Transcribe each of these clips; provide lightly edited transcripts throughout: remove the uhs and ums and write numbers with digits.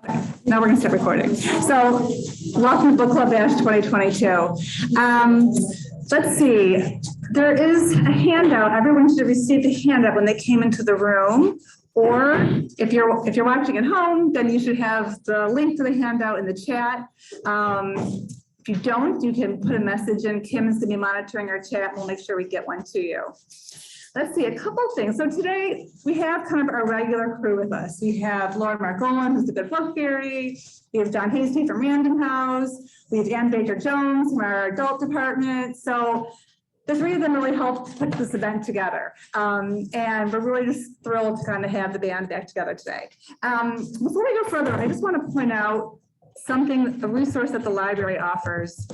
Now we're going to start recording. So, welcome to Book Club Bash 2022. Let's see. There is a handout. Everyone should have received a handout when they came into the room. Or if you're watching at home, then you should have the link to the handout in the chat. If you don't, you can put a message in. Kim is going to be monitoring our chat. We'll make sure we get one to you. Let's see, a couple of things. So today we have kind of our regular crew with us. We have Lauren Margolin, who's the Good Book Fairy. We have John Hastie from Random House. We have Ann Baker-Jones from our adult department. So the three of them really helped put this event together. And we're really just thrilled to kind of have the band back together today. Before we go further, I just want to point out something, a resource that the library offers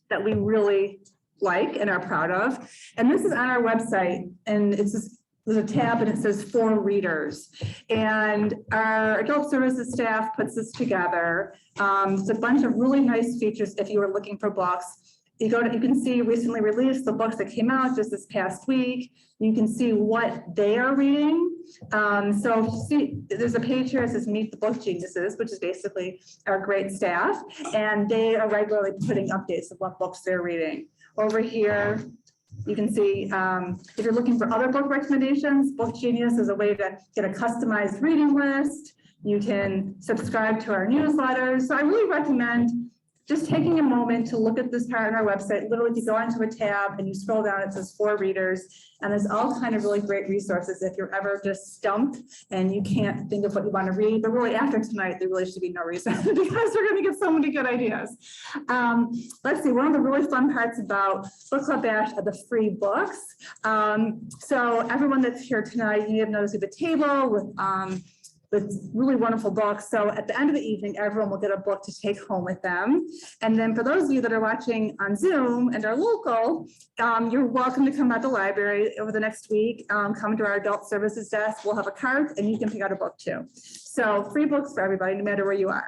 that we really like and are proud of. And this is on our website, and there's a tab and it says for readers. And our adult services staff puts this together. It's a bunch of really nice features if you are looking for books. You can see recently released the books that came out just this past week. You can see what they are reading. So if you see, there's a page here that says Meet the Book Geniuses, which is basically our great staff. And they are regularly putting updates of what books they're reading. Over here, you can see if you're looking for other book recommendations, Book Genius is a way to get a customized reading list. You can subscribe to our newsletters. So I really recommend just taking a moment to look at this part on our website. Literally, if you go onto a tab and you scroll down, it says for readers, and there's all kind of really great resources if you're ever just stumped and you can't think of what you want to read. But really, after tonight, there really should be no reason because we're going to get so many good ideas. Let's see, one of the really fun parts about Book Club Bash are the free books. So everyone that's here tonight, you may have noticed we have a table with really wonderful books. So at the end of the evening, everyone will get a book to take home with them. And then for those of you that are watching on Zoom and are local, you're welcome to come by the library over the next week. Come to our adult services desk. We'll have a cart and you can pick out a book too. So free books for everybody, no matter where you are.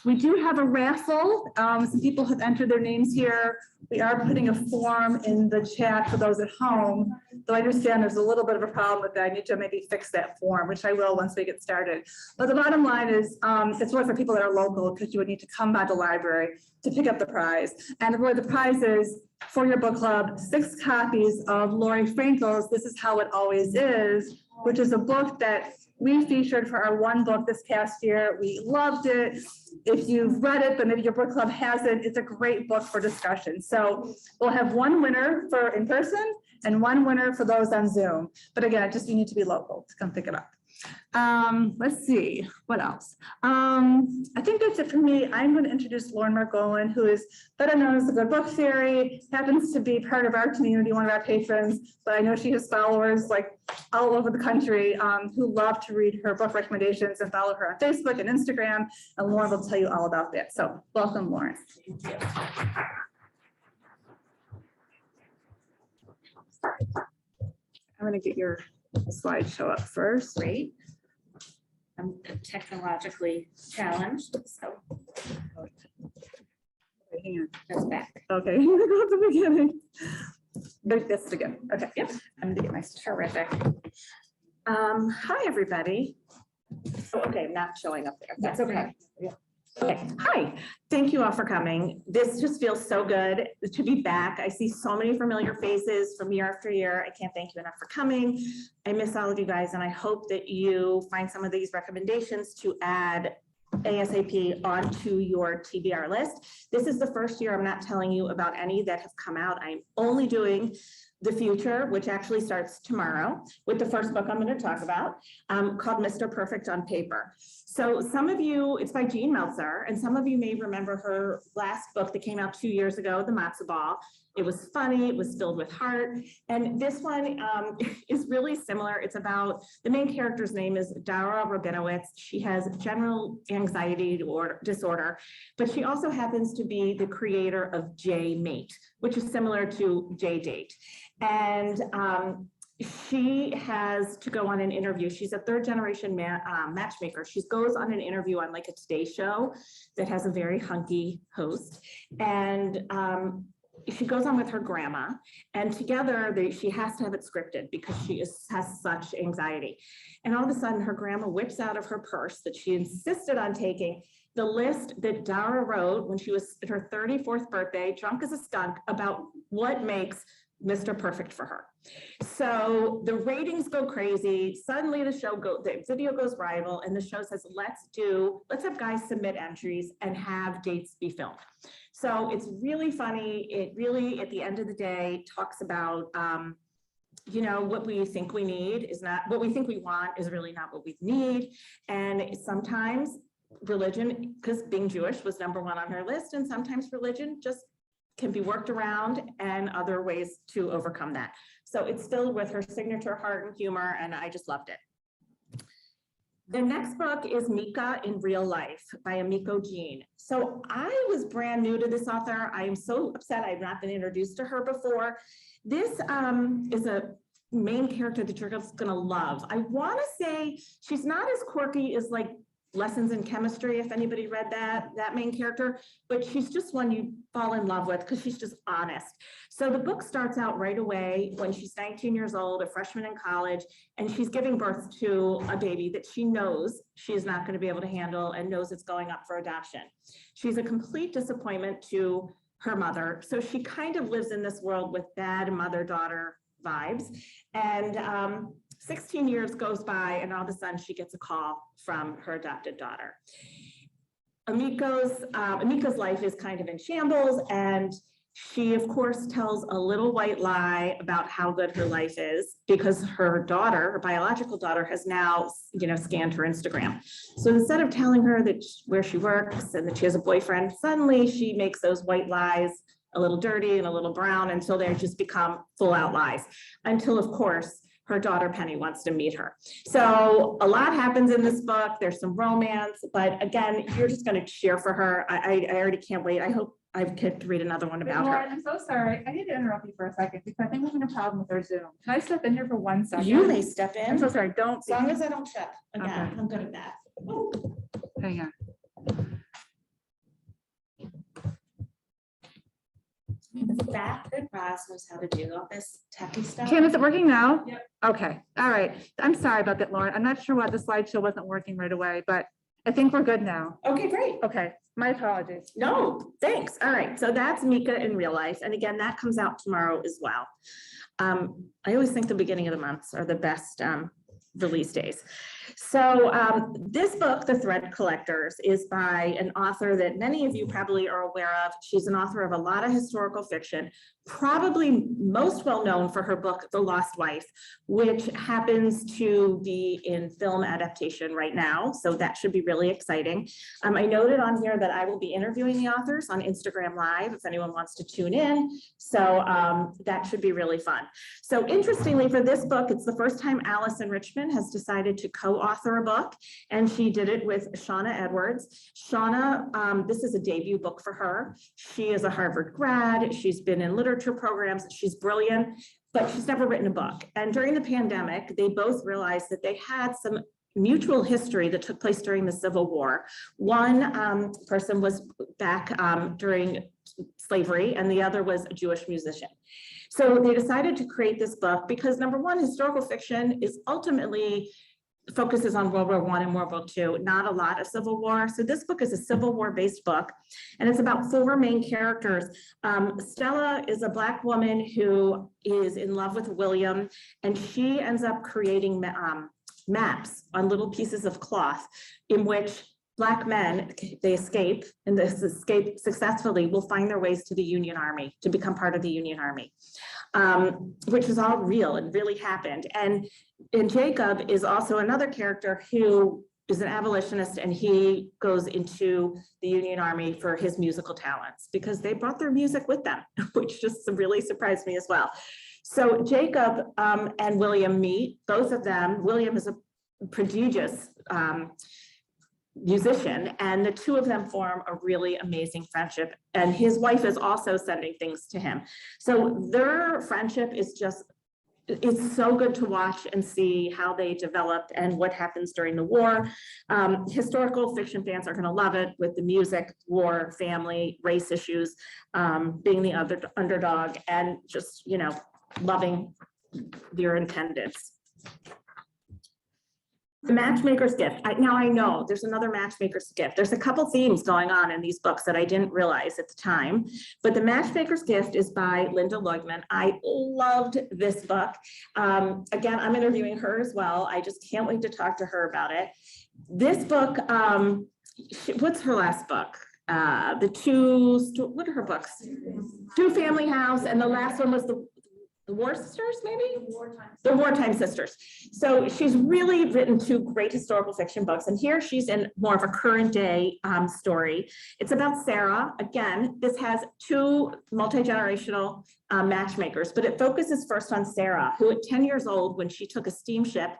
We do have a raffle. Some people have entered their names here. We are putting a form in the chat for those at home. Though I understand there's a little bit of a problem with that. I need to maybe fix that form, which I will once we get started. But the bottom line is it's really for people that are local because you would need to come by the library to pick up the prize. And really the prize is for your book club, 6 copies of Lori Frankel's This Is How It Always Is, which is a book that we featured for our one book this past year. We loved it. If you've read it, but maybe your book club hasn't, it's a great book for discussion. So we'll have one winner for in person and one winner for those on Zoom. But again, just you need to be local to come pick it up. Let's see, what else? I think that's it for me. I'm going to introduce Lauren Margolin, who is better known as the Good Book Fairy, happens to be part of our community, one of our patrons, but I know she has followers like all over the country who love to read her book recommendations and follow her on Facebook and Instagram, and Lauren will tell you all about that. So welcome, Lauren. Thank you. I'm going to get your slideshow up first. Great. I'm technologically challenged, so Hang on. that's back. Okay, I'm going to go at the beginning. That's again. Okay, Yep. I'm going to get my Terrific. Hi, everybody. Oh, okay, I'm not showing up there. That's okay. Yeah. Okay, hi. Thank you all for coming. This just feels so good to be back. I see so many familiar faces from year after year. I can't thank you enough for coming. I miss all of you guys, and I hope that you find some of these recommendations to add ASAP onto your TBR list. This is the first year I'm not telling you about any that have come out. I'm only doing the future, which actually starts tomorrow with the first book I'm going to talk about, called Mr. Perfect on Paper. So some of you, it's by Jean Meltzer, and some of you may remember her last book that came out 2 years ago, The Matzo Ball. It was funny, it was filled with heart. And this one is really similar. It's about, the main character's name is Dara Rabinowitz. She has general anxiety disorder, but she also happens to be the creator of J-Mate, which is similar to J-Date. And she has to go on an interview. She's a third generation matchmaker. She goes on an interview on like a Today Show that has a very hunky host. And she goes on with her grandma, and together she has to have it scripted because she has such anxiety. And all of a sudden her grandma whips out of her purse that she insisted on taking the list that Dara wrote when she was at her 34th birthday, drunk as a skunk, about what makes Mr. Perfect for her. So the ratings go crazy. Suddenly the video goes viral, and the show says, let's have guys submit entries and have dates be filmed. So it's really funny. It really, at the end of the day, talks about, what we think we need is not what we think we want is really not what we need. And sometimes religion, because being Jewish was number one on her list, and sometimes religion just can be worked around and other ways to overcome that. So it's filled with her signature heart and humor, and I just loved it. The next book is Mika in Real Life by Amico Jean. So I was brand new to this author. I am so upset I have not been introduced to her before. This is a main character that you're just gonna love. I wanna say she's not as quirky as like Lessons in Chemistry, if anybody read that main character, but she's just one you fall in love with because she's just honest. So the book starts out right away when she's 19 years old, a freshman in college, and she's giving birth to a baby that she knows she's not going to be able to handle and knows it's going up for adoption. She's a complete disappointment to her mother. So she kind of lives in this world with bad mother-daughter vibes. And 16 years goes by, and all of a sudden she gets a call from her adopted daughter. Amico's life is kind of in shambles, and she, of course, tells a little white lie about how good her life is because her daughter, her biological daughter, has now, scanned her Instagram. So instead of telling her that where she works and that she has a boyfriend, suddenly she makes those white lies a little dirty and a little brown until they just become full-out lies. Until, of course, her daughter Penny wants to meet her. So a lot happens in this book. There's some romance, but again, you're just going to cheer for her. I already can't wait. I hope I get to read another one about her. I'm so sorry. I need to interrupt you for a second because I think we're having a problem with our Zoom. Can I step in here for 1 second? You may step in. I'm so sorry. Don't. As long as I don't shut again. Okay. I'm good at that. Hang on. That Roz knows how to do all this techie stuff. Kim, is it working now? Yep. Okay. All right. I'm sorry about that, Lauren. I'm not sure why the slideshow wasn't working right away, but I think we're good now. Okay, great. Okay. My apologies. No, thanks. All right. So that's Mika in Real Life. And again, that comes out tomorrow as well. I always think the beginning of the months are the best release days. So this book, The Thread Collectors, is by an author that many of you probably are aware of. She's an author of a lot of historical fiction, probably most well known for her book, The Lost Wife, which happens to be in film adaptation right now. So that should be really exciting. I noted on here that I will be interviewing the authors on Instagram Live if anyone wants to tune in. So that should be really fun. So interestingly for this book, it's the first time Allison Richmond has decided to co-author a book, and she did it with Shauna Edwards. Shauna, this is a debut book for her. She is a Harvard grad. She's been in literature programs. She's brilliant, but she's never written a book. And during the pandemic, they both realized that they had some mutual history that took place during the Civil War. One person was back during slavery, and the other was a Jewish musician. So they decided to create this book because, number one, historical fiction is ultimately focuses on World War I and World War II, not a lot of Civil War. So this book is a Civil War based book, and it's about four main characters. Stella is a Black woman who is in love with William, and she ends up creating maps on little pieces of cloth in which Black men, they escape, and this escape successfully, will find their ways to the Union Army, to become part of the Union Army, which is all real and really happened. And Jacob is also another character who is an abolitionist, and he goes into the Union Army for his musical talents because they brought their music with them, which just really surprised me as well. So Jacob and William meet, both of them. William is a prodigious musician, and the two of them form a really amazing friendship, and his wife is also sending things to him. So their friendship is just it's so good to watch and see how they developed and what happens during the war. Historical fiction fans are going to love it with the music, war, family, race issues, being the underdog, and just, you know, loving your intendants. The Matchmaker's Gift. Now I know there's another Matchmaker's Gift. There's a couple themes going on in these books that I didn't realize at the time, but The Matchmaker's Gift is by Linda Leugman. I loved this book. Again, I'm interviewing her as well. I just can't wait to talk to her about it. This book, what's her last book? What are her books? Two Family House, and the last one was the War Sisters, maybe? The Wartime Sisters. So she's really written two great historical fiction books. And here she's in more of a current day story. It's about Sarah. Again, this has two multi-generational matchmakers, but it focuses first on Sarah, who at 10 years old, when she took a steamship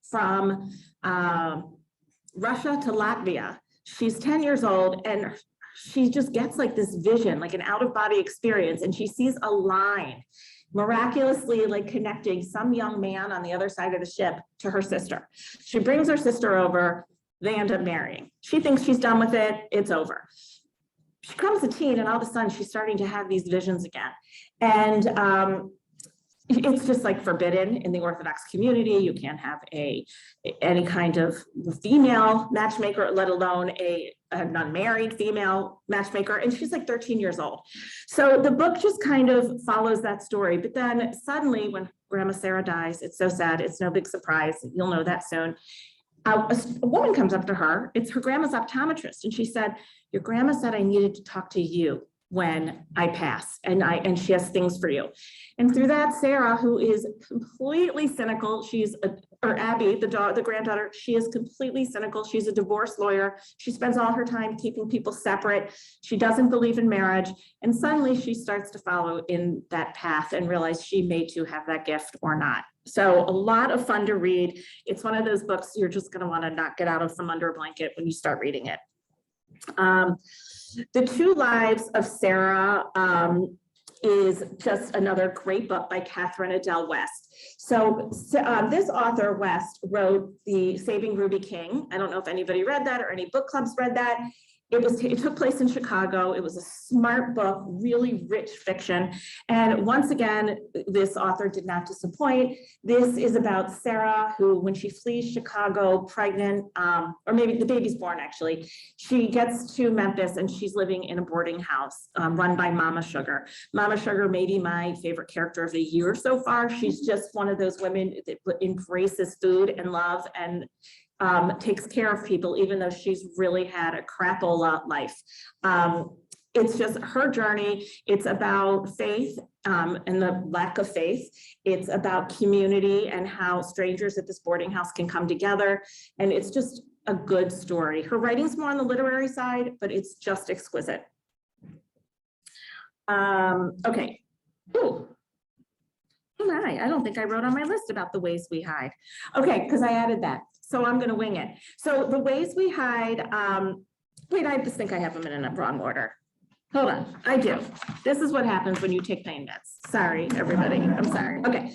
from Russia to Latvia, she's 10 years old and she just gets like this vision, like an out-of-body experience, and she sees a line miraculously like connecting some young man on the other side of the ship to her sister. She brings her sister over, they end up marrying. She thinks she's done with it, it's over. She becomes a teen and all of a sudden she's starting to have these visions again. And it's just like forbidden in the Orthodox community. You can't have any kind of female matchmaker, let alone a non-married female matchmaker. And she's like 13 years old. So the book just kind of follows that story. But then suddenly when Grandma Sarah dies, it's so sad. It's no big surprise. You'll know that soon. A woman comes up to her. It's her grandma's optometrist. And she said, your grandma said I needed to talk to you when I pass, and she has things for you. And through that, Sarah, who is completely cynical, or Abby, the granddaughter, she is completely cynical. She's a divorce lawyer. She spends all her time keeping people separate. She doesn't believe in marriage. And suddenly she starts to follow in that path and realize she may too have that gift or not. So a lot of fun to read. It's one of those books you're just going to want to not get out of from under a blanket when you start reading it. The Two Lives of Sarah is just another great book by Catherine Adele West. So this author, West, wrote the Saving Ruby King. I don't know if anybody read that or any book clubs read that. It took place in Chicago. It was a smart book, really rich fiction. And once again, this author did not disappoint. This is about Sarah, who, when she flees Chicago pregnant, or maybe the baby's born actually, she gets to Memphis and she's living in a boarding house run by Mama Sugar. Mama Sugar may be my favorite character of the year so far. She's just one of those women that embraces food and love and takes care of people, even though she's really had a crapola life. It's just her journey. It's about faith and the lack of faith. It's about community and how strangers at this boarding house can come together. And it's just a good story. Her writing's more on the literary side, but it's just exquisite. Okay. Ooh. I don't think I wrote on my list about The Ways We Hide. Okay, because I added that. So I'm going to wing it. So The Ways We Hide, wait, I just think I have them in a wrong order. Hold on, I do. This is what happens when you take pain meds. Sorry, everybody, I'm sorry. Okay,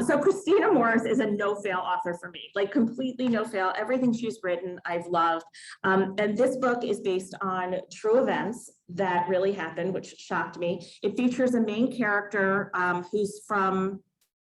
so Christina Morris is a no-fail author for me, like completely no-fail. Everything she's written, I've loved. And this book is based on true events that really happened, which shocked me. It features a main character who's from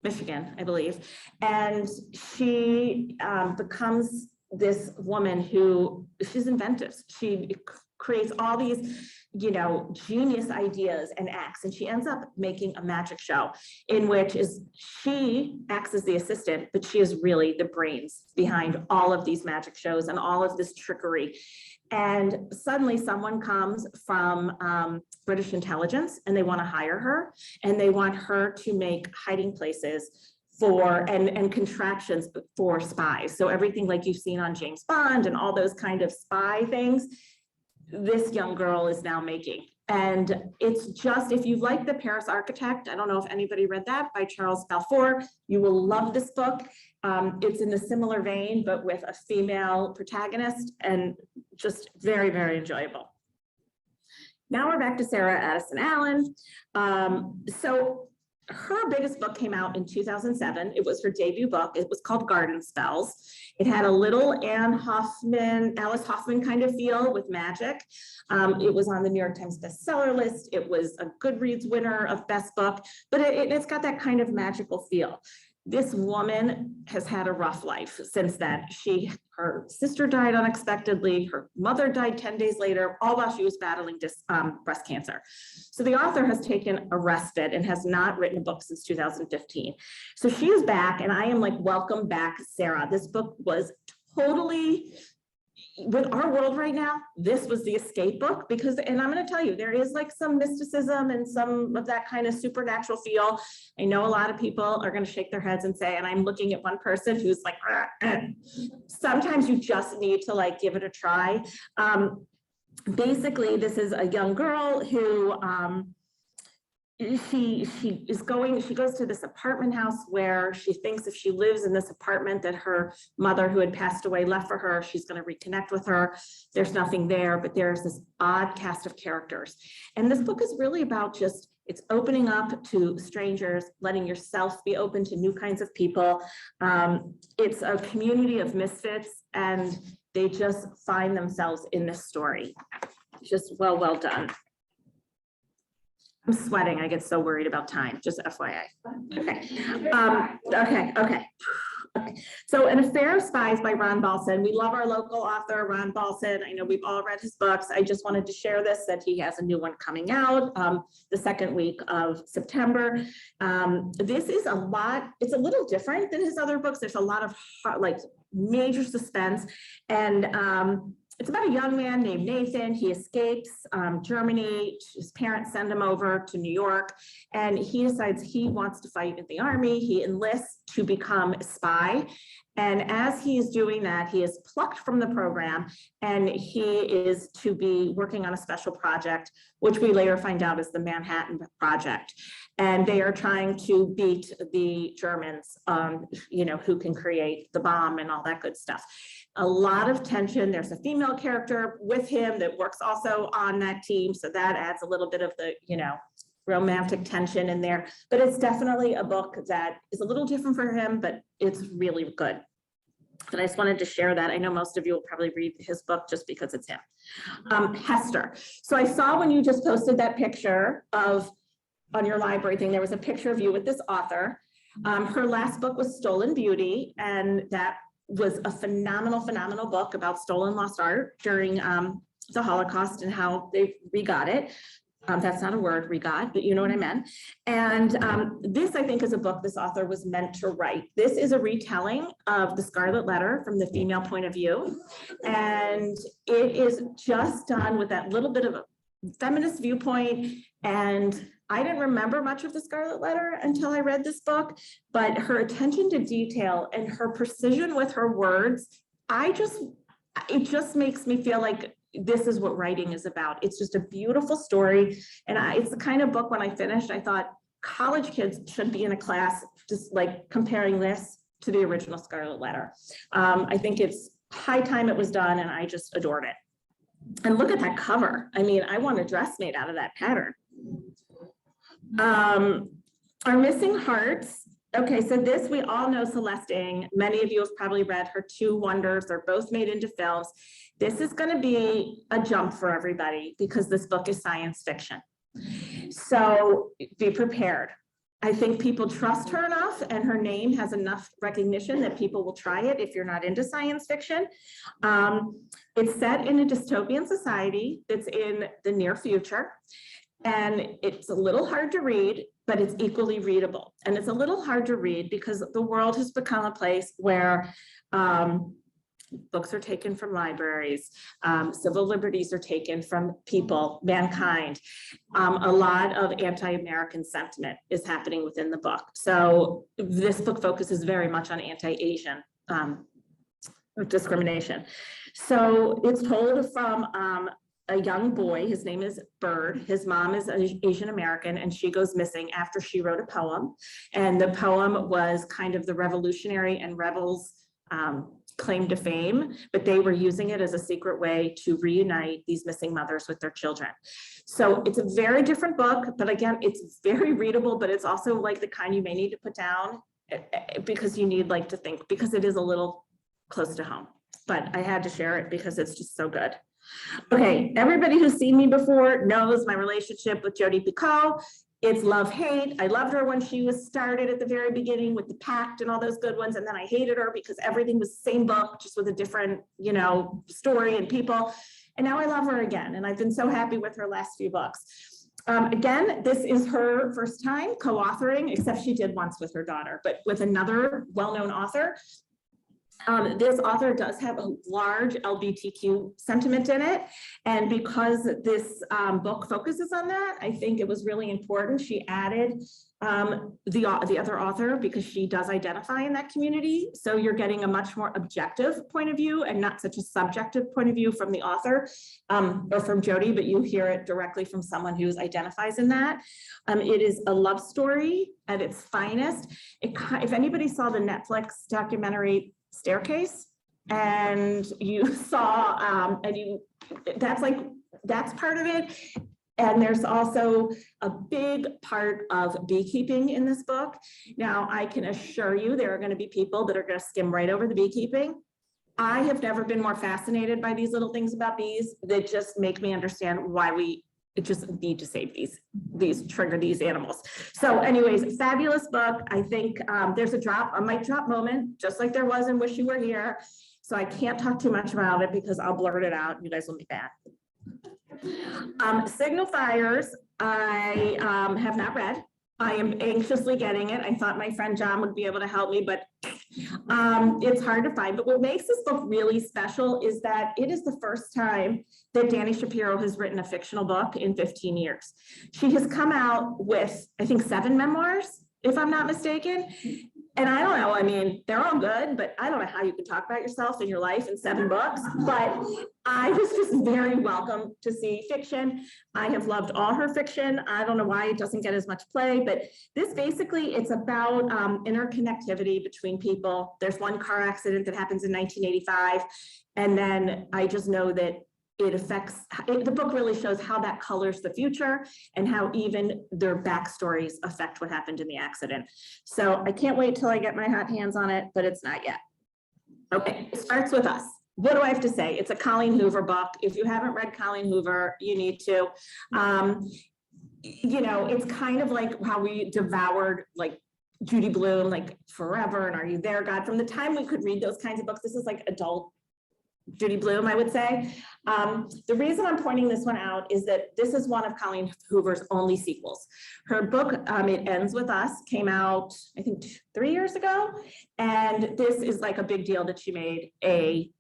Michigan, I believe, and she becomes this woman who, she's inventive. She creates all these, you know, genius ideas and acts, and she ends up making a magic show in which she acts as the assistant, but she is really the brains behind all of these magic shows and all of this trickery. And suddenly someone comes from British intelligence and they want to hire her, and they want her to make hiding places for and contraptions for spies. So everything like you've seen on James Bond and all those kind of spy things, this young girl is now making. And it's just, if you like The Paris Architect, I don't know if anybody read that by Charles Balfour, you will love this book. It's in a similar vein, but with a female protagonist, and just very, very enjoyable. Now we're back to Sarah Addison Allen. So her biggest book came out in 2007. It was her debut book. It was called Garden Spells. It had a little Alice Hoffman kind of feel with magic. It was on the New York Times bestseller list. It was a Goodreads winner of best book, but it's got that kind of magical feel. This woman has had a rough life since then. Her sister died unexpectedly. Her mother died 10 days later, all while she was battling breast cancer. So the author has taken a respite and has not written a book since 2015. So she is back, and I am like, welcome back, Sarah. This book was totally, with our world right now, this was the escape book because, and I'm going to tell you, there is like some mysticism and some of that kind of supernatural feel. I know a lot of people are going to shake their heads and say, and I'm looking at one person who's like, sometimes you just need to like give it a try. Basically, this is a young girl who, she goes to this apartment house where she thinks if she lives in this apartment that her mother who had passed away left for her, she's going to reconnect with her. There's nothing there, but there's this odd cast of characters. And this book is really about just, it's opening up to strangers, letting yourself be open to new kinds of people. It's a community of misfits, and they just find themselves in this story. Just well done. I'm sweating. I get so worried about time, just FYI. Okay. So An Affair of Spies by Ron Balson. We love our local author, Ron Balson. I know we've all read his books. I just wanted to share this, that he has a new one coming out the second week of September. This is it's a little different than his other books. There's a lot of major suspense, and it's about a young man named Nathan. He escapes Germany. His parents send him over to New York, and he decides he wants to fight in the army. He enlists to become a spy. And as he is doing that, he is plucked from the program, and he is to be working on a special project, which we later find out is the Manhattan Project. And they are trying to beat the Germans, who can create the bomb and all that good stuff. A lot of tension. There's a female character with him that works also on that team. So that adds a little bit of the, romantic tension in there. But it's definitely a book that is a little different for him, but it's really good. And I just wanted to share that. I know most of you will probably read his book just because it's him. Hester. So I saw when you just posted that picture on your library thing, there was a picture of you with this author. Her last book was Stolen Beauty, and that was a phenomenal book about stolen lost art during the Holocaust and how they regot it. That's not a word, regot, but you know what I meant. And this, I think, is a book this author was meant to write. This is a retelling of The Scarlet Letter from the female point of view. And it is just done with that little bit of a feminist viewpoint. And I didn't remember much of The Scarlet Letter until I read this book, but her attention to detail and her precision with her words, it just makes me feel like this is what writing is about. It's just a beautiful story. And it's the kind of book when I finished, I thought college kids should be in a class just like comparing this to the original Scarlet Letter. I think it's high time it was done, and I just adored it. And look at that cover. I mean, I want a dress made out of that pattern. Our Missing Hearts. Okay, so this, we all know Celeste Ng. Many of you have probably read her two wonders. They're both made into films. This is going to be a jump for everybody because this book is science fiction. So be prepared. I think people trust her enough, and her name has enough recognition that people will try it if you're not into science fiction. It's set in a dystopian society that's in the near future. And it's a little hard to read, but it's equally readable. And it's a little hard to read because the world has become a place where books are taken from libraries, civil liberties are taken from people, mankind. A lot of anti-American sentiment is happening within the book. So this book focuses very much on anti-Asian discrimination. So it's told from a young boy. His name is Bird. His mom is Asian American, and she goes missing after she wrote a poem. And the poem was kind of the revolutionary and rebels claim to fame, but they were using it as a secret way to reunite these missing mothers with their children. So it's a very different book, but again, it's very readable, but it's also like the kind you may need to put down because you need like to think, because it is a little close to home, but I had to share it because it's just so good. Okay, everybody who's seen me before knows my relationship with Jodi Picoult. It's love-hate. I loved her when she was started at the very beginning with the Pact and all those good ones. And then I hated her because everything was the same book, just with a different, you know, story and people. And now I love her again. And I've been so happy with her last few books. Again, this is her first time co-authoring, except she did once with her daughter, but with another well-known author. This author does have a large LGBTQ sentiment in it. And because this book focuses on that, I think it was really important. She added the other author because she does identify in that community. So you're getting a much more objective point of view and not such a subjective point of view from the author or from Jodi, but you hear it directly from someone who identifies in that. It is a love story at its finest. If anybody saw the Netflix documentary Staircase and you saw that's part of it. And there's also a big part of beekeeping in this book. Now, I can assure you there are going to be people that are going to skim right over the beekeeping. I have never been more fascinated by these little things about bees that just make me understand why we just need to save trigger these animals. So anyways, fabulous book. I think there's a mic drop moment, just like there was in Wish You Were Here. So I can't talk too much about it because I'll blurt it out. You guys will be bad. Signal Fires, I have not read. I am anxiously getting it. I thought my friend John would be able to help me, but it's hard to find. But what makes this book really special is that it is the first time that Dani Shapiro has written a fictional book in 15 years. She has come out with, I think, 7 memoirs, if I'm not mistaken. And I don't know, I mean, they're all good, but I don't know how you can talk about yourself and your life in 7 books, but I was just very welcome to see fiction. I have loved all her fiction. I don't know why it doesn't get as much play, but this basically, it's about interconnectivity between people. There's one car accident that happens in 1985. And then I just know that the book really shows how that colors the future and how even their backstories affect what happened in the accident. So I can't wait till I get my hot hands on it, but it's not yet. Okay, it starts with us. What do I have to say? It's a Colleen Hoover book. If you haven't read Colleen Hoover, you need to. You know, it's kind of like how we devoured like Judy Blume, like Forever and Are You There, God? From the time we could read those kinds of books, this is like adult Judy Blume, I would say. The reason I'm pointing this one out is that this is one of Colleen Hoover's only sequels. Her book, It Ends With Us, came out, I think, 3 years ago. And this is like a big deal that she made a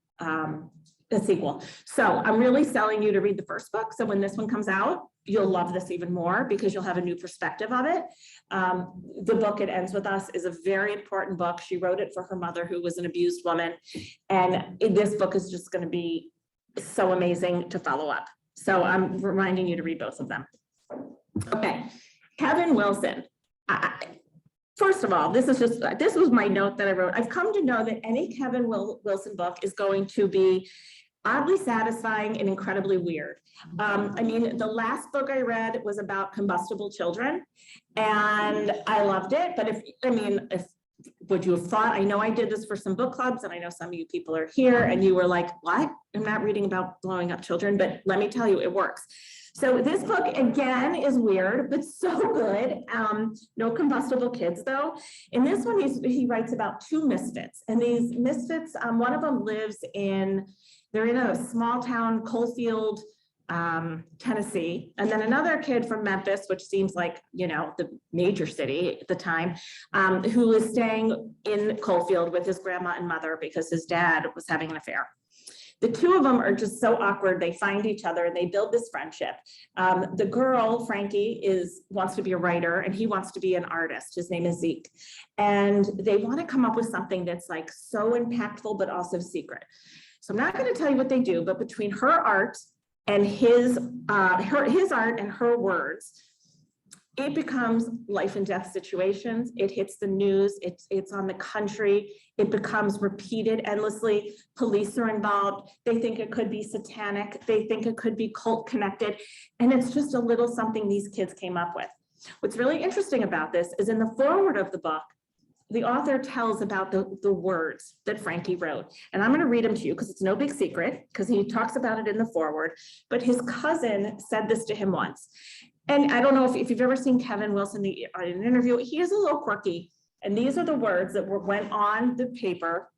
sequel. So I'm really selling you to read the first book. So when this one comes out, you'll love this even more because you'll have a new perspective of it. The book It Ends With Us is a very important book. She wrote it for her mother, who was an abused woman. And this book is just going to be so amazing to follow up. So I'm reminding you to read both of them. Okay, Kevin Wilson. First of all, this was my note that I wrote. I've come to know that any Kevin Wilson book is going to be oddly satisfying and incredibly weird. I mean, the last book I read was about combustible children and I loved it. But would you have thought, I know I did this for some book clubs and I know some of you people are here and you were like, what? I'm not reading about blowing up children, but let me tell you, it works. So this book again is weird, but so good. No combustible kids though. In this one, he writes about 2 misfits, and these misfits, one of them they're in a small town, Coalfield, Tennessee, and then another kid from Memphis, which seems like, you know, the major city at the time, who is staying in Coalfield with his grandma and mother because his dad was having an affair. The 2 of them are just so awkward. They find each other and they build this friendship. The girl, Frankie, wants to be a writer and he wants to be an artist. His name is Zeke. And they want to come up with something that's like so impactful, but also secret. So I'm not going to tell you what they do, but between her art and his art and her words, it becomes life and death situations. It hits the news. It's on the country. It becomes repeated endlessly. Police are involved. They think it could be satanic. They think it could be cult connected. And it's just a little something these kids came up with. What's really interesting about this is in the foreword of the book, the author tells about the words that Frankie wrote. And I'm going to read them to you because it's no big secret, because he talks about it in the foreword. But his cousin said this to him once. And I don't know if you've ever seen Kevin Wilson in an interview, he is a little quirky. And these are the words that went on the paper.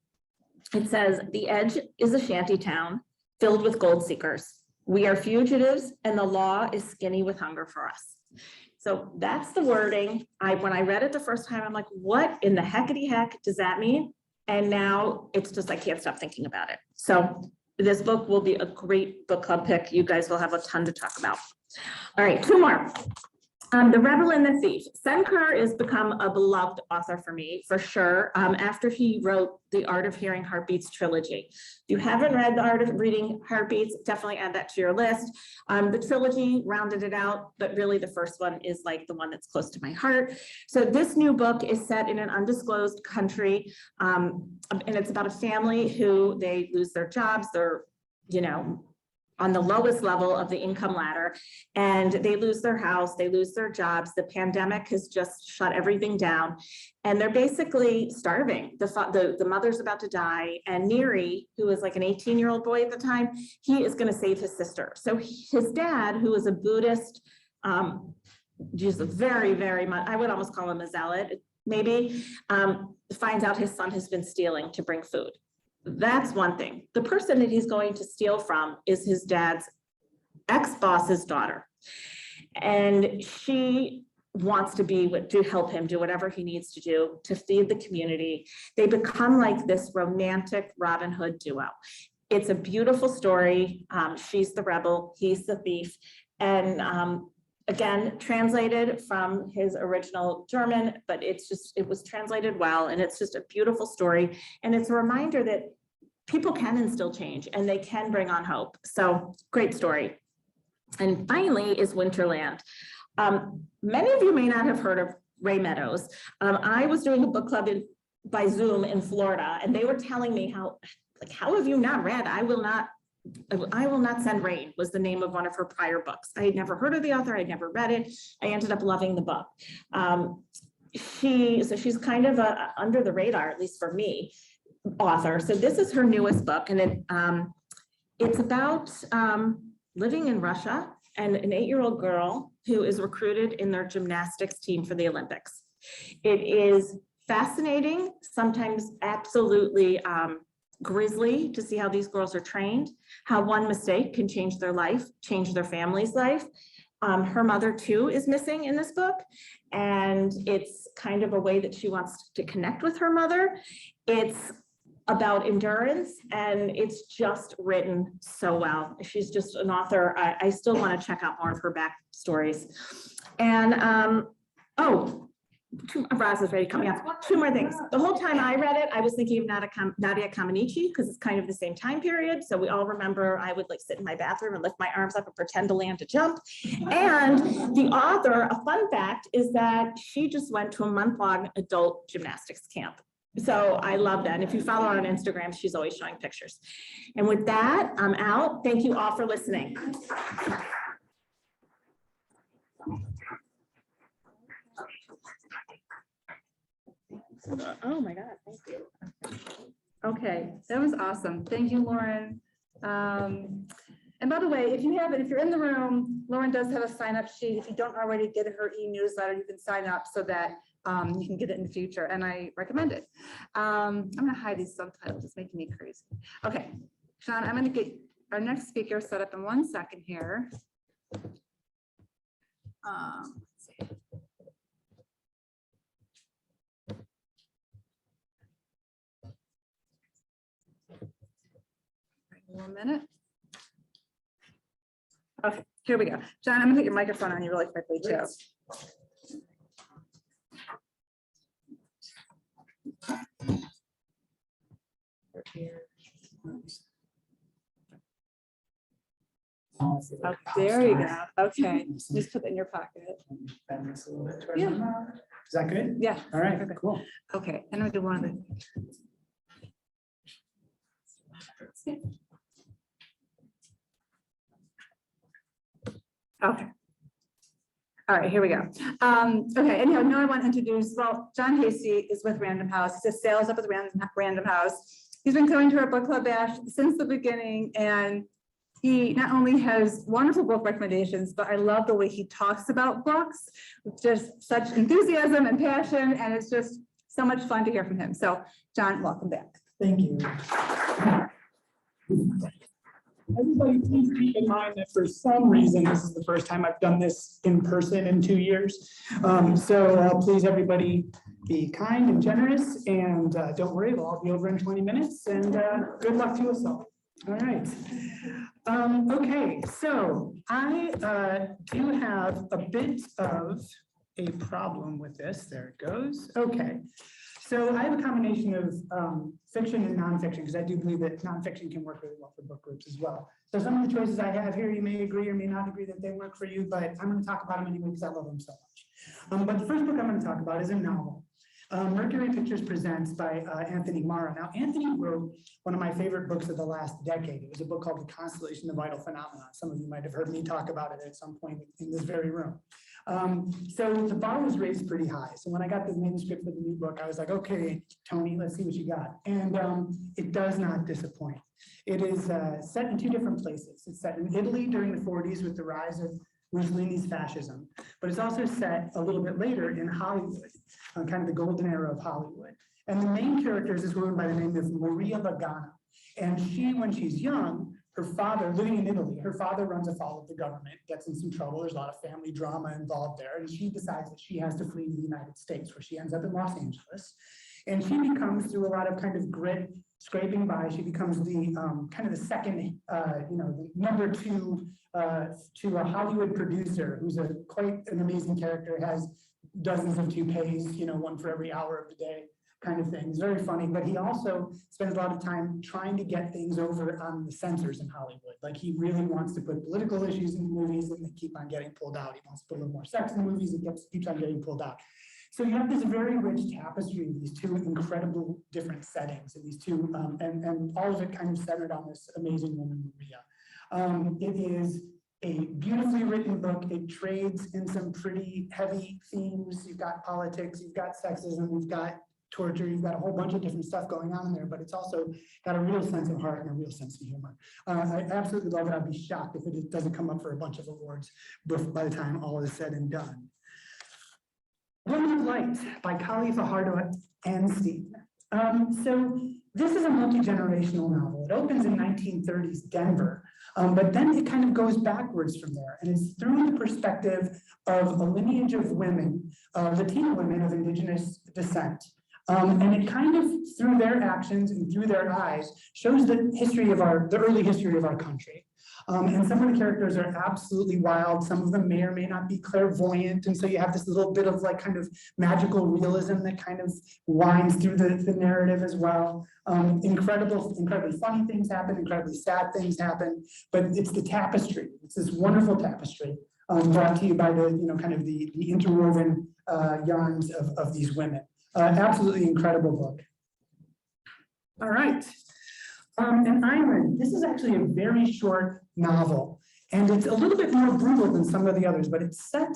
It says, "The Edge is a shanty town filled with gold seekers. We are fugitives and the law is skinny with hunger for us." So that's the wording. When I read it the first time, I'm like, what in the heckity heck does that mean? And now it's just, I can't stop thinking about it. So this book will be a great book club pick. You guys will have a ton to talk about. All right, two more. The Revel and the Thief. Sen Kerr has become a beloved author for me, for sure, after he wrote the Art of Hearing Heartbeats trilogy. If you haven't read the Art of Reading Heartbeats, definitely add that to your list. The trilogy rounded it out, but really the first one is like the one that's close to my heart. So this new book is set in an undisclosed country, and it's about a family who they lose their jobs. They're, on the lowest level of the income ladder, and they lose their house, they lose their jobs. The pandemic has just shut everything down, and they're basically starving. The mother's about to die, and Neri, who was like an 18-year-old boy at the time, he is going to save his sister. So his dad, who is a Buddhist, just very, very much, I would almost call him a zealot, maybe, finds out his son has been stealing to bring food. That's one thing. The person that he's going to steal from is his dad's ex-boss's daughter. And she wants to help him do whatever he needs to do to feed the community. They become like this romantic Robin Hood duo. It's a beautiful story. She's the rebel, he's the thief. And again, translated from his original German, but it was translated well, and it's just a beautiful story. And it's a reminder that people can instill change and they can bring on hope. So great story. And finally is Winterland. Many of you may not have heard of Ray Meadows. I was doing a book club by Zoom in Florida, and they were telling me how have you not read I Will Not Send Rain was the name of one of her prior books. I had never heard of the author. I'd never read it. I ended up loving the book. She's kind of a under the radar, at least for me, author. So this is her newest book, and it's about living in Russia and an 8-year-old girl who is recruited in their gymnastics team for the Olympics. It is fascinating, sometimes absolutely grisly to see how these girls are trained, how one mistake can change their life, change their family's life. Her mother too is missing in this book, and it's kind of a way that she wants to connect with her mother. It's about endurance, and it's just written so well. She's just an author. I still want to check out more of her backstories. And Roz is ready coming up. Two more things. The whole time I read it, I was thinking of Nadia Comaneci, because it's kind of the same time period. So we all remember I would sit in my bathroom and lift my arms up and pretend to land a jump. And the author, a fun fact, is that she just went to a month-long adult gymnastics camp. So I love that. And if you follow her on Instagram, she's always showing pictures. And with that, I'm out. Thank you all for listening. Oh my God, thank you. Okay, that was awesome. Thank you, Lauren. And by the way, if you're in the room, Lauren does have a sign-up sheet. If you don't already get her e-newsletter, you can sign up so that you can get it in the future, and I recommend it. I'm gonna hide these subtitles, it's making me crazy. Okay, Sean, I'm gonna get our next speaker set up in 1 second here. Let's see. 1 minute. Okay, here we go. John, I'm gonna put your microphone on you really quickly too. Okay, there you go. Okay, just put it in your pocket. Bend this a little bit towards Yeah. my mouth. Is that good? Yeah. All right, Okay. cool. Okay, and I'll do one of the. Okay. All right, here we go. Okay, anyhow, now I want to introduce, well, John Hastie is with Random House. He just sales up with Random House. He's been coming to our book club bash since the beginning, and he not only has wonderful book recommendations, but I love the way he talks about books with just such enthusiasm and passion, and it's just so much fun to hear from him. So, John, welcome back. Thank you. Everybody, please keep in mind that for some reason, this is the first time I've done this in person in 2 years. So please, everybody, be kind and generous, and don't worry, it'll all be over in 20 minutes, and good luck to us all. All right. Okay, so I do have a bit of a problem with this. There it goes. Okay. So I have a combination of fiction and nonfiction, because I do believe that nonfiction can work really well for book groups as well. So some of the choices I have here, you may agree or may not agree that they work for you, but I'm going to talk about them anyway because I love them so much. But the first book I'm going to talk about is a novel. Mercury Pictures Presents by Anthony Marra. Now, Anthony wrote one of my favorite books of the last decade. It was a book called The Constellation of Vital Phenomena. Some of you might have heard me talk about it at some point in this very room. So the bar was raised pretty high. So when I got the manuscript for the new book, I was like, okay, Tony, let's see what you got. And it does not disappoint. It is set in two different places. It's set in Italy during the 40s with the rise of Mussolini's fascism, but it's also set a little bit later in Hollywood, kind of the golden era of Hollywood. And the main character is this woman by the name of Maria Lagana. And she, when she's young, her father, living in Italy, her father runs afoul of the government, gets in some trouble. There's a lot of family drama involved there. And she decides that she has to flee to the United States, where she ends up in Los Angeles. And she becomes, through a lot of kind of grit, scraping by, she becomes the kind of the second, the number two to a Hollywood producer who's quite an amazing character, has dozens of toupees, one for every hour of the day, kind of thing. It's very funny, but he also spends a lot of time trying to get things over on the censors in Hollywood. Like, he really wants to put political issues in the movies, and they keep on getting pulled out. He wants to put a little more sex in the movies, it keeps on getting pulled out. So you have this very rich tapestry of these two incredible different settings, and these two, and all of it kind of centered on this amazing woman, Maria. It is a beautifully written book. It trades in some pretty heavy themes. You've got politics, you've got sexism, you've got torture, you've got a whole bunch of different stuff going on in there, but it's also got a real sense of heart and a real sense of humor. I absolutely love it. I'd be shocked if it doesn't come up for a bunch of awards by the time all is said and done. Woman of Light by Carlene O'Connor. So this is a multi-generational novel. It opens in 1930s Denver, but then it kind of goes backwards from there. And it's through the perspective of a lineage of women, Latina women of indigenous descent. And it kind of, through their actions and through their eyes, shows the early history of our country. And some of the characters are absolutely wild. Some of them may or may not be clairvoyant. And so you have this little bit of like kind of magical realism that kind of winds through the narrative as well. Incredibly funny things happen, incredibly sad things happen, but it's the tapestry. It's this wonderful tapestry brought to you by the, kind of the interwoven yarns of these women. Absolutely incredible book. All right. An Island. This is actually a very short novel, and it's a little bit more brutal than some of the others, but it's set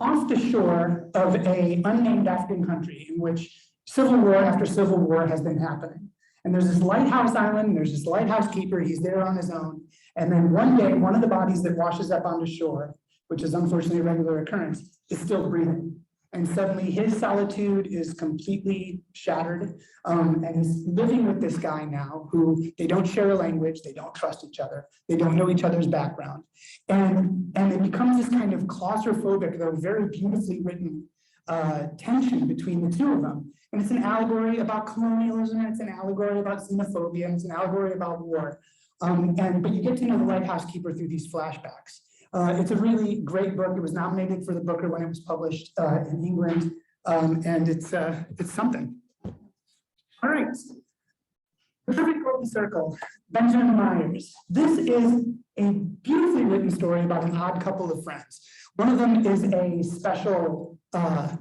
off the shore of an unnamed African country in which civil war after civil war has been happening. And there's this lighthouse island, and there's this lighthouse keeper, he's there on his own. And then one day, one of the bodies that washes up onto shore, which is unfortunately a regular occurrence, is still breathing. And suddenly his solitude is completely shattered. And he's living with this guy now who they don't share a language, they don't trust each other, they don't know each other's background. And it becomes this kind of claustrophobic, though very beautifully written tension between the two of them. And it's an allegory about colonialism, and it's an allegory about xenophobia, and it's an allegory about war. But you get to know the lighthouse keeper through these flashbacks. It's a really great book. It was nominated for the Booker when it was published in England, and it's something. All right. The Perfect Golden Circle, Benjamin Myers. This is a beautifully written story about an odd couple of friends. One of them is a special officer,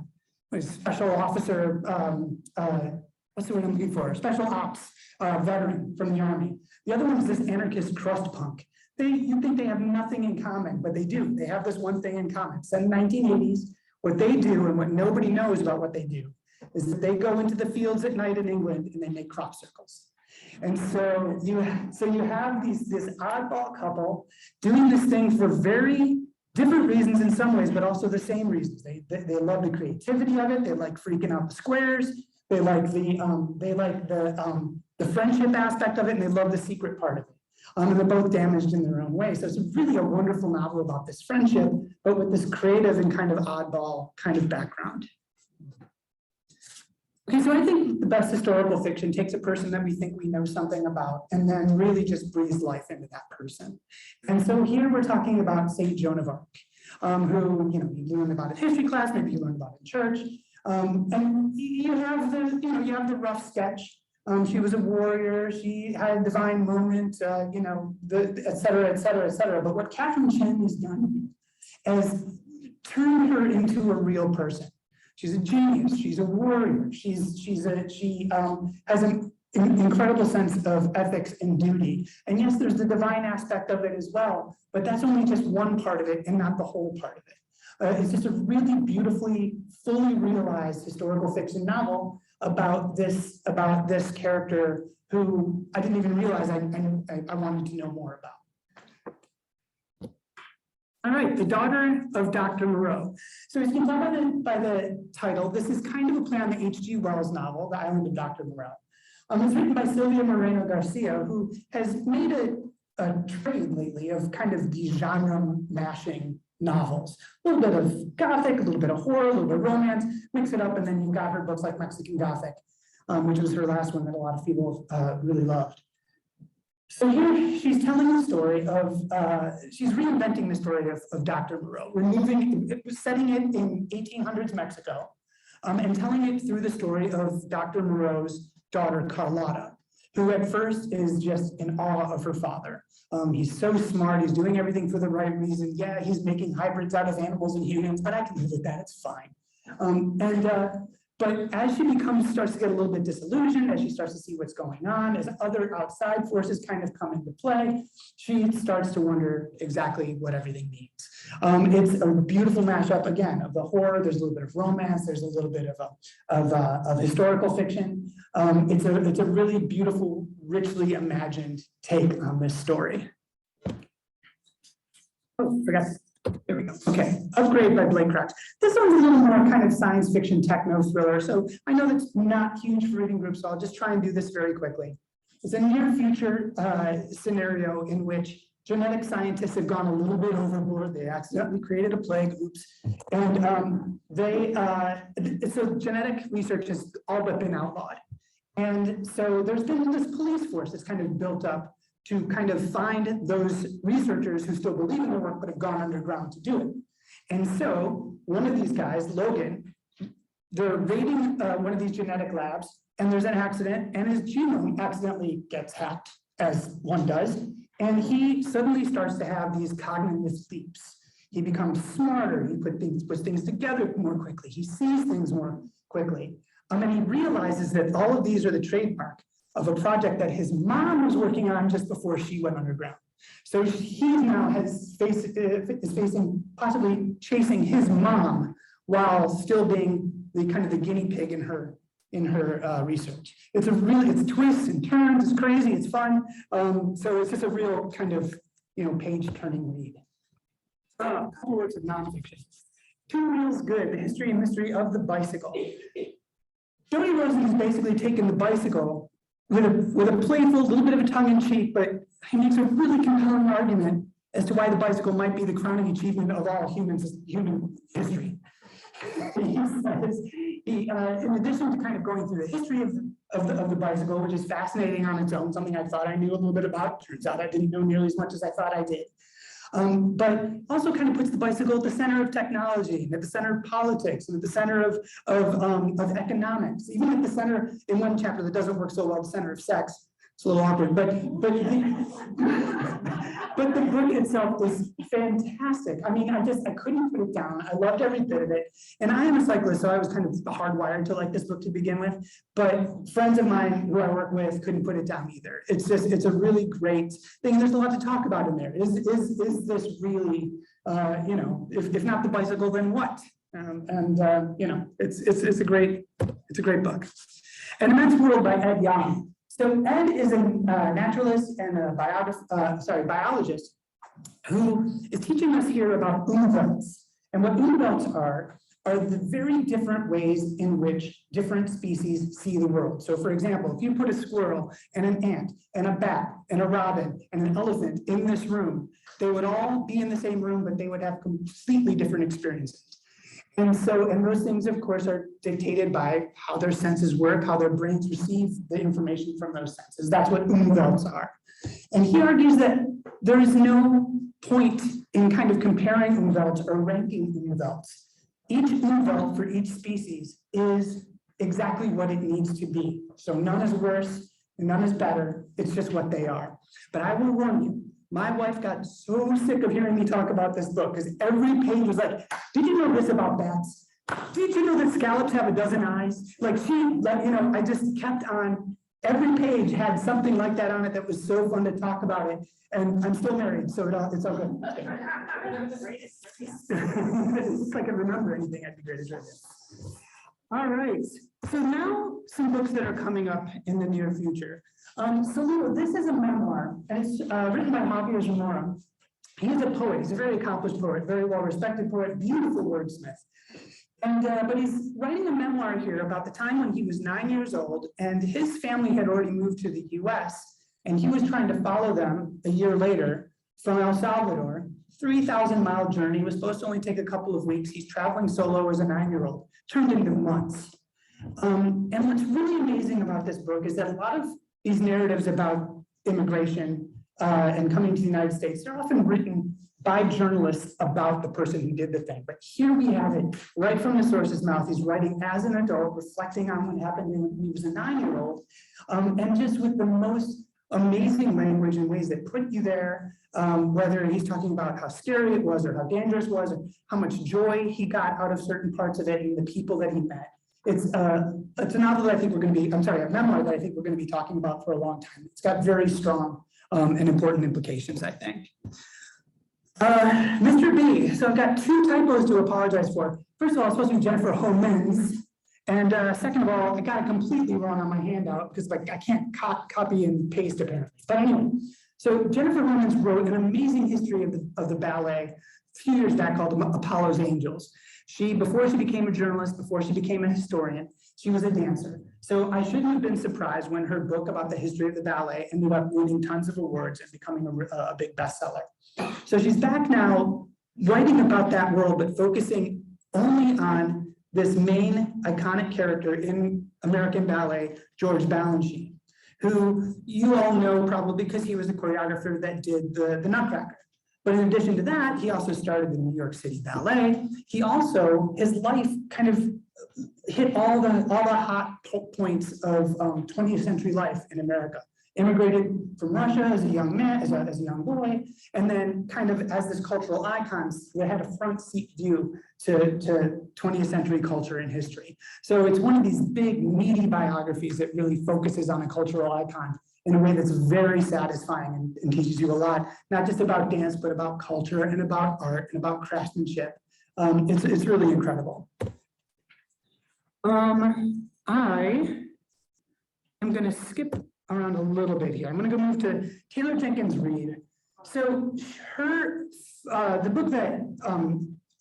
what's the word I'm looking for? Special ops veteran from the Army. The other one is this anarchist crust punk. You think they have nothing in common, but they do. They have this one thing in common. It's in the 1980s. What they do and what nobody knows about what they do is that they go into the fields at night in England and they make crop circles. And so you have this oddball couple doing this thing for very different reasons in some ways, but also the same reasons. They love the creativity of it. They like freaking out the squares. They like the friendship aspect of it, and they love the secret part of it. And they're both damaged in their own way. So it's really a wonderful novel about this friendship, but with this creative and kind of oddball kind of background. Okay, so I think the best historical fiction takes a person that we think we know something about and then really just breathes life into that person. And so here we're talking about Saint Joan of Arc, who, you learned about in history class, maybe you learned about in church. And you have the rough sketch. She was a warrior, she had a divine moment, et cetera, et cetera, et cetera. But what Catherine Chen has done is turned her into a real person. She's a genius, she's a warrior, she has an incredible sense of ethics and duty. And yes, there's the divine aspect of it as well, but that's only just one part of it and not the whole part of it. It's just a really beautifully, fully realized historical fiction novel about this character who I didn't even realize I wanted to know more about. All right, The Daughter of Dr. Moreau. So as you can tell by the title, this is kind of a play on the H.G. Wells novel, The Island of Dr. Moreau. It's written by Sylvia Moreno Garcia, who has made a trade lately of kind of these genre mashing novels. A little bit of Gothic, a little bit of horror, a little bit of romance, mix it up, and then you've got her books like Mexican Gothic, which was her last one that a lot of people really loved. So here she's telling the story of, she's reinventing the story of Dr. Moreau, setting it in 1800s Mexico, and telling it through the story of Dr. Moreau's daughter, Carlotta, who at first is just in awe of her father. He's so smart, he's doing everything for the right reason. Yeah, he's making hybrids out of animals and humans, but I can live with that, it's fine. But as she starts to get a little bit disillusioned, as she starts to see what's going on, as other outside forces kind of come into play, she starts to wonder exactly what everything means. It's a beautiful mashup, again, of the horror, there's a little bit of romance, there's a little bit of historical fiction. It's a really beautiful, richly imagined take on this story. Oh, forgot. There we go. Okay, Upgrade by Blake Cracks. This one's a little more kind of science fiction techno thriller. So I know that's not huge for reading groups, so I'll just try and do this very quickly. It's a near future scenario in which genetic scientists have gone a little bit overboard. They accidentally created a plague, oops. And so genetic research has all but been outlawed. And so there's been this police force that's kind of built up to kind of find those researchers who still believe in their work but have gone underground to do it. And so one of these guys, Logan, they're raiding one of these genetic labs, and there's an accident, and his genome accidentally gets hacked, as one does, and he suddenly starts to have these cognitive leaps. He becomes smarter, he puts things together more quickly, he sees things more quickly. And he realizes that all of these are the trademark of a project that his mom was working on just before she went underground. So he now is facing possibly chasing his mom while still being the kind of the guinea pig in her research. It's twists and turns, it's crazy, it's fun. So it's just a real kind of page turning read. A couple words of nonfiction. Two Wheels Good: The History and Mystery of the Bicycle. Jody Rosen has basically taken the bicycle with a playful, little bit of a tongue-in-cheek, but he makes a really compelling argument as to why the bicycle might be the crowning achievement of all human history. He says, in addition to kind of going through the history of the bicycle, which is fascinating on its own, something I thought I knew a little bit about, turns out I didn't know nearly as much as I thought I did. But also kind of puts the bicycle at the center of technology, and at the center of politics, and at the center of economics, even at the center, in one chapter that doesn't work so well, the center of sex. it's a little awkward, but the book itself is fantastic. I mean, I couldn't put it down. I loved every bit of it. And I am a cyclist, so I was kind of hardwired to like this book to begin with. But friends of mine who I work with couldn't put it down either. It's a really great thing. There's a lot to talk about in there. Is this really, you know, if not the bicycle, then what? You know, it's a great book. An Immense World by Ed Young. So Ed is a naturalist and a biologist who is teaching us here about umwelts. And what umwelts are the very different ways in which different species see the world. So for example, if you put a squirrel and an ant and a bat and a robin and an elephant in this room, they would all be in the same room, but they would have completely different experiences. And those things, of course, are dictated by how their senses work, how their brains receive the information from those senses. That's what umwelts are. And he argues that there is no point in kind of comparing umwelts or ranking umwelts. Each umwelt for each species is exactly what it needs to be. So none is worse, none is better. It's just what they are. But I will warn you, my wife got so sick of hearing me talk about this book because every page was like, did you know this about bats? Did you know that scallops have a dozen eyes? Like you know, I just kept on, every page had something like that on it that was so fun to talk about it. And I'm still married, so it's all good. If I could remember anything, I'd be great at trivia. All right, so now some books that are coming up in the near future. So this is a memoir, and it's written by Javier Zamora. He's a poet. He's a very accomplished poet, very well-respected poet, beautiful wordsmith. And but he's writing a memoir here about the time when he was 9 years old, and his family had already moved to the U.S., and he was trying to follow them a year later from El Salvador. 3,000-mile journey, was supposed to only take a couple of weeks. He's traveling solo as a 9-year-old, turned into months. And what's really amazing about this book is that a lot of these narratives about immigration and coming to the United States, they're often written by journalists about the person who did the thing. But here we have it right from the source's mouth. He's writing as an adult, reflecting on what happened when he was a 9-year-old, and just with the most amazing language in ways that put you there, whether he's talking about how scary it was or how dangerous it was, or how much joy he got out of certain parts of it and the people that he met. It's a novel that I think we're going to be, a memoir that I think we're going to be talking about for a long time. It's got very strong and important implications, I think. Mr. B, so I've got 2 typos to apologize for. First of all, it's supposed to be Jennifer Homans. And second of all, I got it completely wrong on my handout because I can't copy and paste apparently. But anyway, so Jennifer Homans wrote an amazing history of the ballet a few years back called Apollo's Angels. Before she became a journalist, before she became a historian, she was a dancer. So I shouldn't have been surprised when her book about the history of the ballet ended up winning tons of awards and becoming a big bestseller. So she's back now writing about that world, but focusing only on this main iconic character in American ballet, George Balanchine, who you all know probably because he was the choreographer that did the Nutcracker. But in addition to that, he also started the New York City Ballet. He also, his life kind of hit all the hot points of 20th century life in America. Immigrated from Russia as a young man, as a young boy, and then kind of as this cultural icon that had a front seat view to 20th century culture and history. So it's one of these big, meaty biographies that really focuses on a cultural icon in a way that's very satisfying and teaches you a lot, not just about dance, but about culture and about art and about craftsmanship. It's really incredible. I am going to skip around a little bit here. I'm going to go move to Taylor Jenkins Reid. So the book that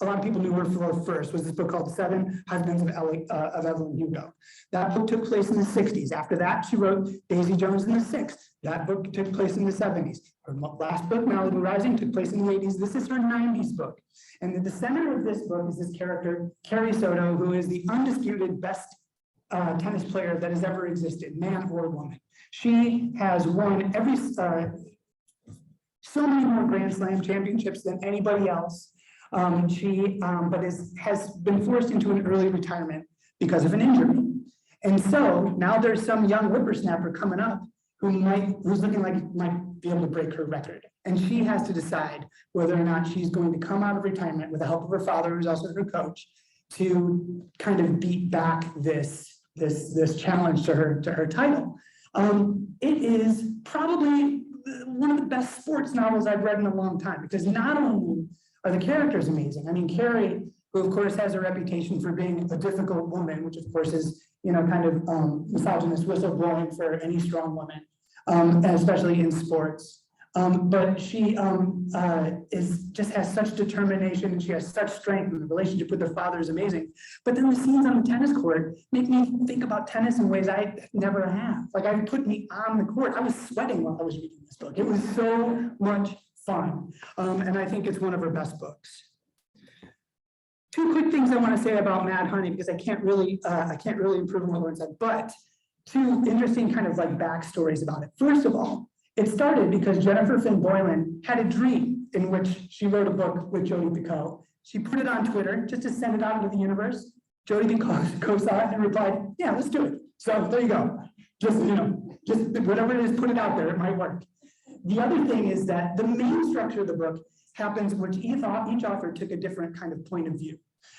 a lot of people knew her for first was this book called Seven Husbands of Evelyn Hugo. That book took place in the 60s. After that, she wrote Daisy Jones in the 6th. That book took place in the 70s. Her last book, Malibu Rising, took place in the 80s. This is her 90s book. And at the center of this book is this character, Carrie Soto, who is the undisputed best tennis player that has ever existed, man or woman. She has won so many more Grand Slam championships than anybody else. But has been forced into an early retirement because of an injury. And so now there's some young whippersnapper coming up who's looking like might be able to break her record. And she has to decide whether or not she's going to come out of retirement with the help of her father, who's also her coach, to kind of beat back this challenge to her title. It is probably one of the best sports novels I've read in a long time, because not only are the characters amazing. I mean, Carrie, who of course has a reputation for being a difficult woman, which of course is, kind of misogynist whistleblowing for any strong woman, and especially in sports. But she just has such determination, and she has such strength, and the relationship with her father is amazing. But then the scenes on the tennis court make me think about tennis in ways I never have. Like, I put me on the court. I was sweating while I was reading this book. It was so much fun. And I think it's one of her best books. Two quick things I want to say about Mad Honey, because I can't really improve on what Lauren said, but two interesting kind of like backstories about it. First of all, it started because Jennifer Finn Boylan had a dream in which she wrote a book with Jodi Picoult. She put it on Twitter just to send it out into the universe. Jodi Picoult saw it and replied, "Yeah, let's do it." So there you go. Just whatever it is, put it out there. It might work. The other thing is that the main structure of the book happens which each author took a different kind of point of view.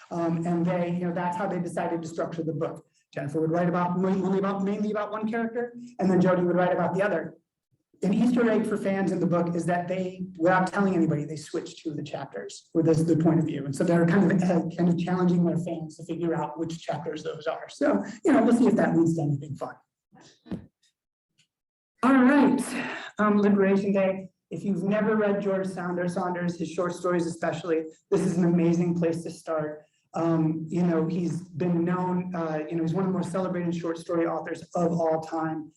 And they, that's how they decided to structure the book. Jennifer would write mainly about one character, and then Jodi would write about the other. An Easter egg for fans in the book is that they, without telling anybody, they switched to the chapters with the point of view. And so they're kind of challenging their fans to figure out which chapters those are. So, we'll see if that leads to anything fun. All right, Liberation Day. If you've never read George Saunders, his short stories especially, this is an amazing place to start. He's been known, he's one of the most celebrated short story authors of all time.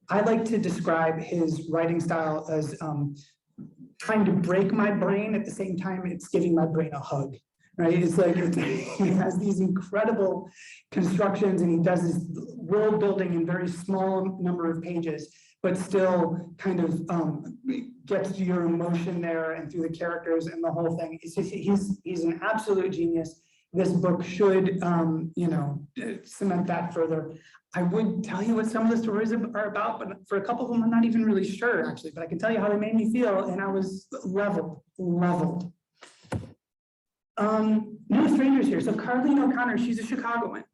I like to describe his writing style as trying to break my brain at the same time it's giving my brain a hug, right? It's like he has these incredible constructions, and he does this world building in very small number of pages, but still kind of gets to your emotion there and through the characters and the whole thing. It's just, he's an absolute genius. This book should, cement that further. I would tell you what some of the stories are about, but for a couple of them, I'm not even really sure, actually. But I can tell you how they made me feel, and I was leveled. No strangers here. So Carlene O'Connor, she's a Chicagoan,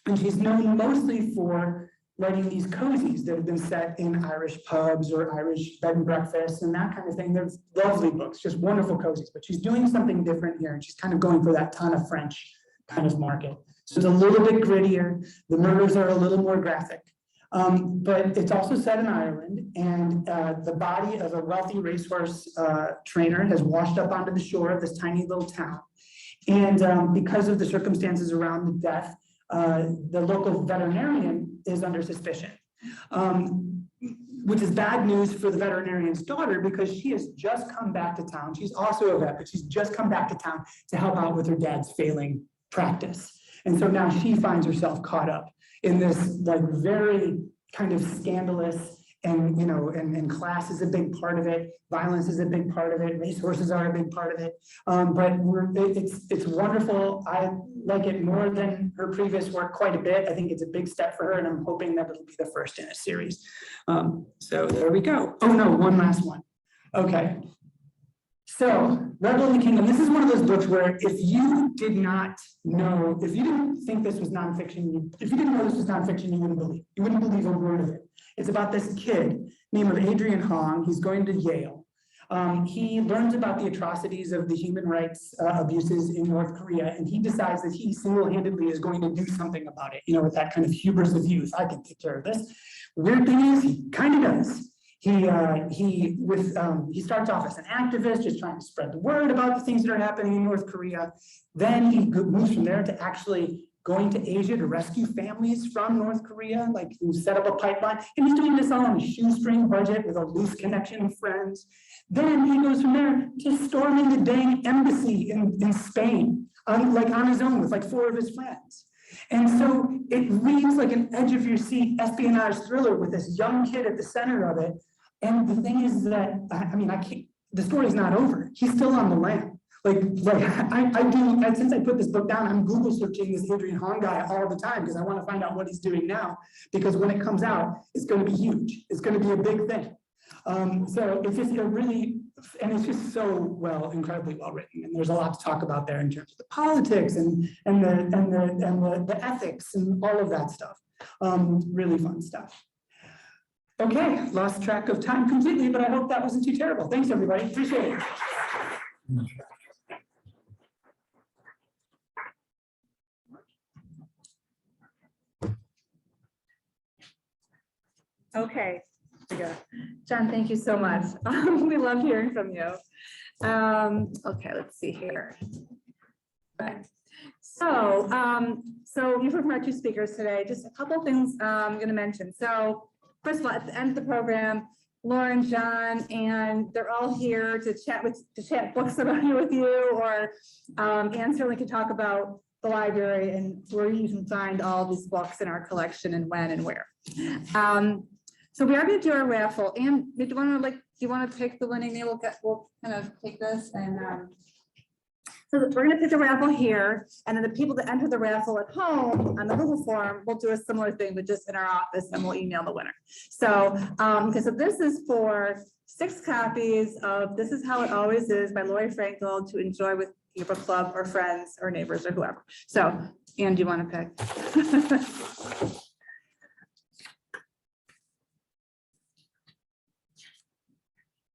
and she's known mostly for writing these cozies that have been set in Irish pubs or Irish bed and breakfasts and that kind of thing. They're lovely books, just wonderful cozies, but she's doing something different here, and she's kind of going for that ton of French kind of market. So it's a little bit grittier. The murders are a little more graphic, but it's also set in Ireland, and the body of a wealthy racehorse trainer has washed up onto the shore of this tiny little town. And because of the circumstances around the death, the local veterinarian is under suspicion, which is bad news for the veterinarian's daughter, because she has just come back to town. She's also a vet, but she's just come back to town to help out with her dad's failing practice. And so now she finds herself caught up in this like very kind of scandalous, and and class is a big part of it. Violence is a big part of it. Racehorses are a big part of it. But it's wonderful. I like it more than her previous work quite a bit. I think it's a big step for her, and I'm hoping that it'll be the first in a series. So there we go. Oh no, one last one. Okay. So Revel in the Kingdom. This is one of those books where if you didn't think this was nonfiction, if you didn't know this was nonfiction, you wouldn't believe a word of it. It's about this kid named Adrian Hong. He's going to Yale. He learns about the atrocities of the human rights abuses in North Korea, and he decides that he single-handedly is going to do something about it, with that kind of hubris of youth. I can take care of this. Weird thing is, he kind of does. He starts off as an activist, just trying to spread the word about the things that are happening in North Korea. Then he moves from there to actually going to Asia to rescue families from North Korea, like he set up a pipeline. And he's doing this all on a shoestring budget with a loose connection of friends. Then he goes from there to storming the dang embassy in Spain, on his own with like 4 of his friends. And so it reads like an edge of your seat espionage thriller with this young kid at the center of it. And the thing is that, the story's not over. He's still on the lam. I do, and since I put this book down, I'm Google searching this Adrian Hahn guy all the time because I want to find out what he's doing now. Because when it comes out, it's going to be huge. It's going to be a big thing. So it's just a really, and it's just so incredibly well written. And there's a lot to talk about there in terms of the politics and the ethics and all of that stuff. Really fun stuff. Okay, lost track of time completely, but I hope that wasn't too terrible. Thanks, everybody. Appreciate it. Okay, John, thank you so much. We love hearing from you. Okay, let's see here. Okay. So you've heard from our two speakers today. Just a couple of things I'm going to mention. So first of all, at the end of the program, Lauren, John, and they're all here to chat books about you with you, or Anne certainly can talk about the library and where you can find all these books in our collection and when and where. So we are going to do our raffle. And do you want to pick the winning name? We'll kind of take this and so we're going to pick the raffle here, and then the people that enter the raffle at home on the Google form, we'll do a similar thing, but just in our office, and we'll email the winner. So, so this is for 6 copies of This Is How It Always Is by Lori Frankel to enjoy with your book club or friends or neighbors or whoever. So, Anne, do you want to pick?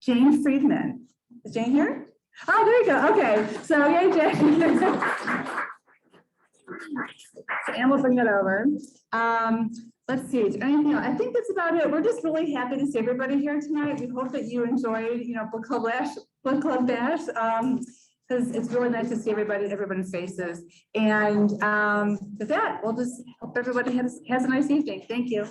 Jane Friedman. Is Jane here? Oh, there you go. Okay. So, yay, Jane. So, Anne will bring it over. Let's see. Is there anything else? I think that's about it. We're just really happy to see everybody here tonight. We hope that you enjoyed, book club bash. Because it's really nice to see everyone's faces. And with that, we'll just hope everybody has a nice evening. Thank you.